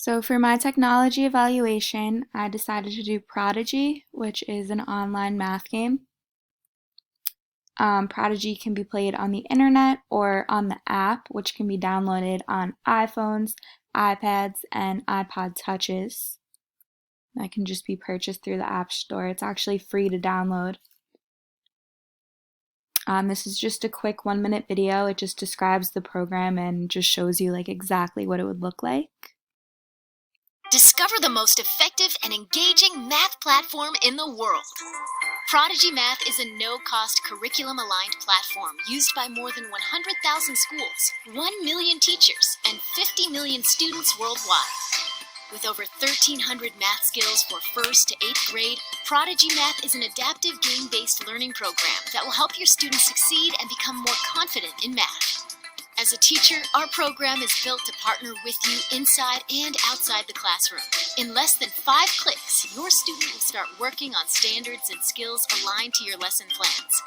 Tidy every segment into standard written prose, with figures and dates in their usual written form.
So for my technology evaluation, I decided to do Prodigy, which is an online math game. Prodigy can be played on the internet or on the app, which can be downloaded on iPhones, iPads, and iPod Touches. That can just be purchased through the App Store. It's actually free to download. This is just a quick 1-minute video. It just describes the program and just shows you like exactly what it would look like. Discover the most effective and engaging math platform in the world. Prodigy Math is a no-cost curriculum-aligned platform used by more than 100,000 schools, 1 million teachers, and 50 million students worldwide. With over 1,300 math skills for 1st to 8th grade, Prodigy Math is an adaptive game-based learning program that will help your students succeed and become more confident in math. As a teacher, our program is built to partner with you inside and outside the classroom. In less than 5 clicks, your student will start working on standards and skills aligned to your lesson plans.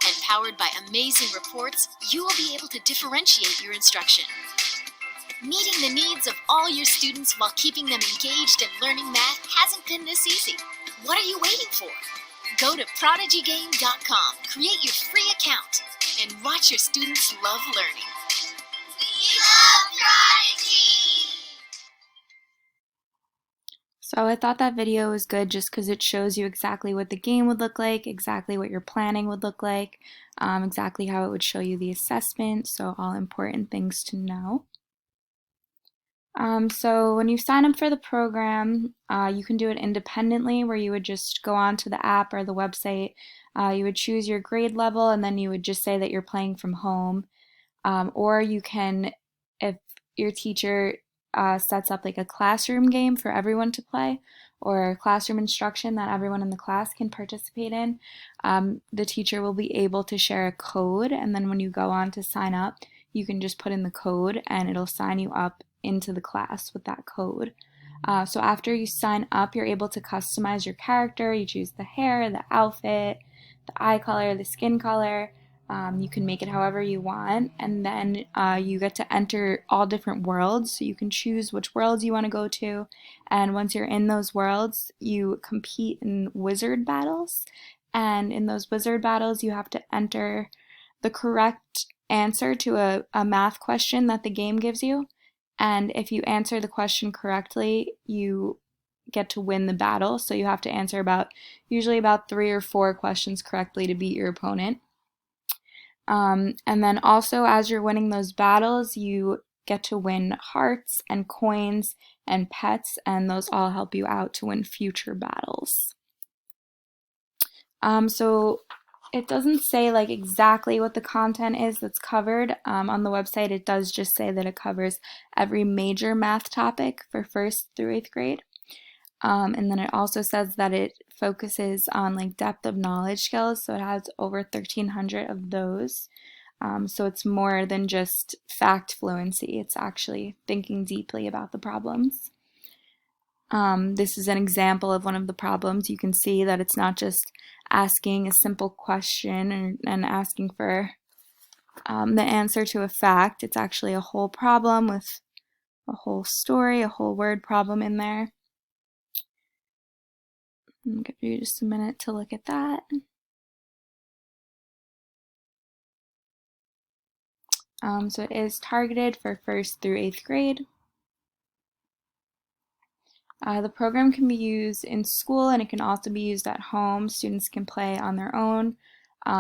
And powered by amazing reports, you will be able to differentiate your instruction. Meeting the needs of all your students while keeping them engaged and learning math hasn't been this easy. What are you waiting for? Go to prodigygame.com, create your free account, and watch your students love learning. We love Prodigy! So I thought that video was good just because it shows you exactly what the game would look like, exactly what your planning would look like, exactly how it would show you the assessment, so all important things to know. So when you sign up for the program, you can do it independently where you would just go onto the app or the website. You would choose your grade level and then you would just say that you're playing from home. Or you can, if your teacher sets up like a classroom game for everyone to play or classroom instruction that everyone in the class can participate in, the teacher will be able to share a code, and then when you go on to sign up, you can just put in the code and it'll sign you up into the class with that code. So after you sign up, you're able to customize your character. You choose the hair, the outfit, the eye color, the skin color. You can make it however you want, and then you get to enter all different worlds, so you can choose which worlds you want to go to, and once you're in those worlds, you compete in wizard battles, and in those wizard battles, you have to enter the correct answer to a math question that the game gives you, and if you answer the question correctly, you get to win the battle, so you have to answer usually about 3 or 4 questions correctly to beat your opponent. And then also, as you're winning those battles, you get to win hearts and coins and pets, and those all help you out to win future battles. So it doesn't say like exactly what the content is that's covered. On the website, it does just say that it covers every major math topic for 1st through 8th grade. And then it also says that it focuses on like depth of knowledge skills, so it has over 1,300 of those. So it's more than just fact fluency, it's actually thinking deeply about the problems. This is an example of one of the problems. You can see that it's not just asking a simple question and asking for the answer to a fact. It's actually a whole problem with a whole story, a whole word problem in there. I'll give you just a minute to look at that. So it is targeted for 1st through 8th grade. The program can be used in school and it can also be used at home. Students can play on their own.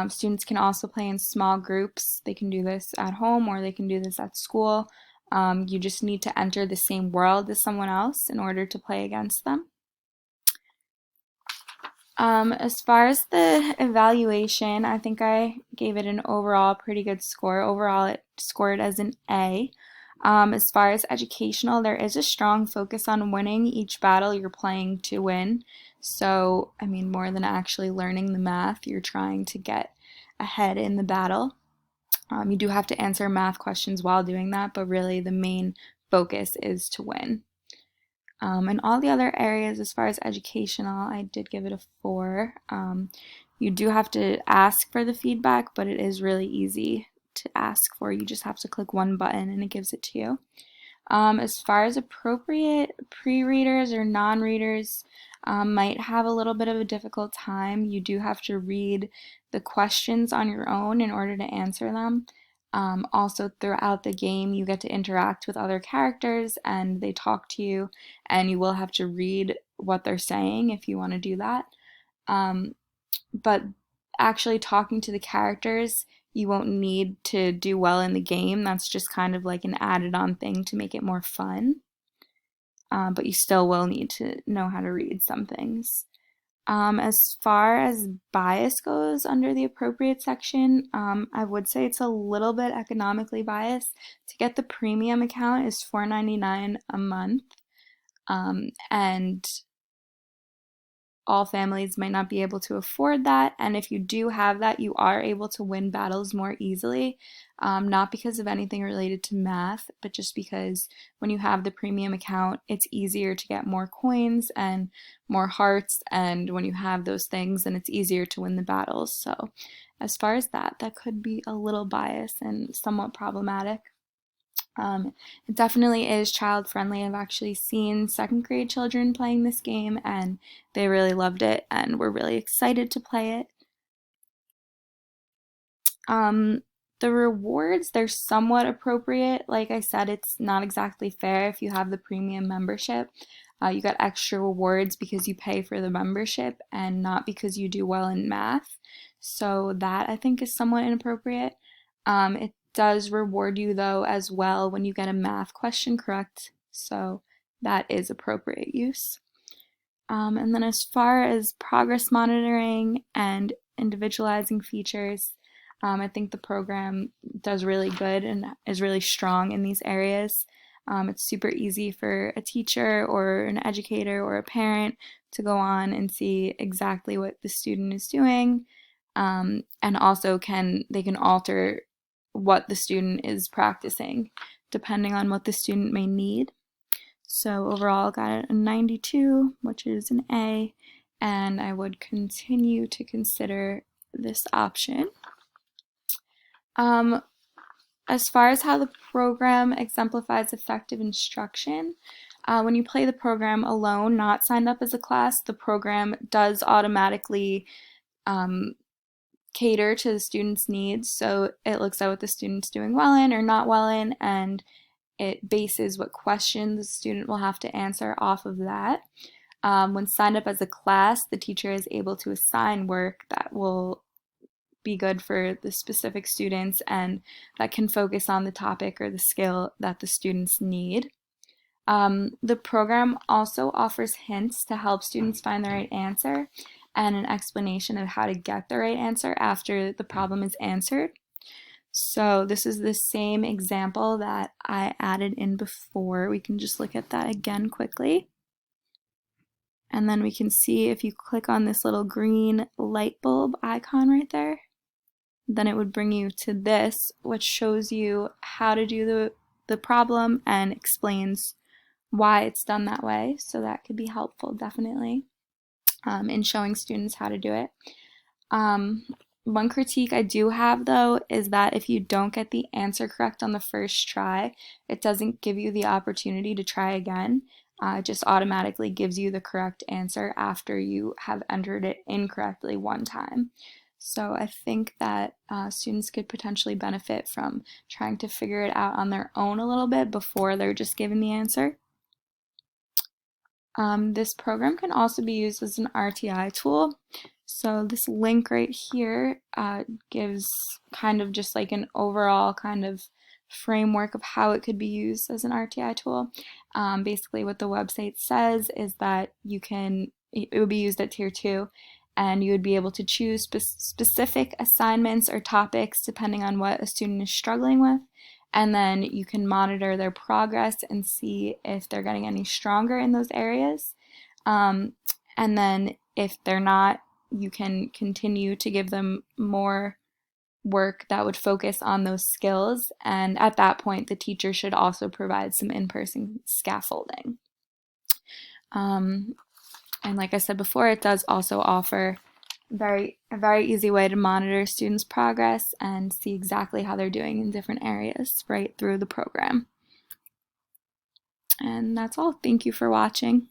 Students can also play in small groups. They can do this at home or they can do this at school. You just need to enter the same world as someone else in order to play against them. As far as the evaluation, I think I gave it an overall pretty good score. Overall, it scored as an A. As far as educational, there is a strong focus on winning each battle you're playing to win. So, I mean, more than actually learning the math, you're trying to get ahead in the battle. You do have to answer math questions while doing that, but really the main focus is to win. And all the other areas, as far as educational, I did give it a 4. You do have to ask for the feedback, but it is really easy to ask for. You just have to click one button and it gives it to you. As far as appropriate, pre-readers or non-readers might have a little bit of a difficult time. You do have to read the questions on your own in order to answer them. Also, throughout the game, you get to interact with other characters and they talk to you, and you will have to read what they're saying if you want to do that. Um, but actually talking to the characters, you won't need to do well in the game. That's just kind of like an added on thing to make it more fun. But you still will need to know how to read some things. As far as bias goes under the appropriate section, I would say it's a little bit economically biased. To get the premium account is $4.99 a month, and all families might not be able to afford that. And if you do have that, you are able to win battles more easily, not because of anything related to math, but just because when you have the premium account, it's easier to get more coins and more hearts. And when you have those things, then it's easier to win the battles. So, as far as that, that could be a little biased and somewhat problematic. It definitely is child friendly. I've actually seen second grade children playing this game and they really loved it and were really excited to play it. Um, the rewards, they're somewhat appropriate. Like I said, it's not exactly fair if you have the premium membership. You got extra rewards because you pay for the membership and not because you do well in math. So that I think is somewhat inappropriate. It does reward you though as well when you get a math question correct. So that is appropriate use. And then as far as progress monitoring and individualizing features, I think the program does really good and is really strong in these areas. It's super easy for a teacher or an educator or a parent to go on and see exactly what the student is doing, and also they can alter what the student is practicing depending on what the student may need. So overall, got a 92, which is an A, and I would continue to consider this option. Um, as far as how the program exemplifies effective instruction, when you play the program alone, not signed up as a class, the program does automatically cater to the student's needs. So it looks at what the student's doing well in or not well in, and it bases what questions the student will have to answer off of that. When signed up as a class, the teacher is able to assign work that will be good for the specific students and that can focus on the topic or the skill that the students need. The program also offers hints to help students find the right answer and an explanation of how to get the right answer after the problem is answered. So this is the same example that I added in before. We can just look at that again quickly. And then we can see if you click on this little green light bulb icon right there, then it would bring you to this, which shows you how to do the problem and explains why it's done that way. So that could be helpful, definitely, in showing students how to do it. One critique I do have though is that if you don't get the answer correct on the first try, it doesn't give you the opportunity to try again. It just automatically gives you the correct answer after you have entered it incorrectly one time. So I think that students could potentially benefit from trying to figure it out on their own a little bit before they're just given the answer. This program can also be used as an RTI tool. So this link right here gives kind of just like an overall kind of framework of how it could be used as an RTI tool. Basically what the website says is that it would be used at tier 2 and you would be able to choose specific assignments or topics depending on what a student is struggling with. And then you can monitor their progress and see if they're getting any stronger in those areas. And then if they're not, you can continue to give them more work that would focus on those skills. And at that point, the teacher should also provide some in-person scaffolding. And like I said before, it does also offer a very easy way to monitor students' progress and see exactly how they're doing in different areas right through the program. And that's all. Thank you for watching.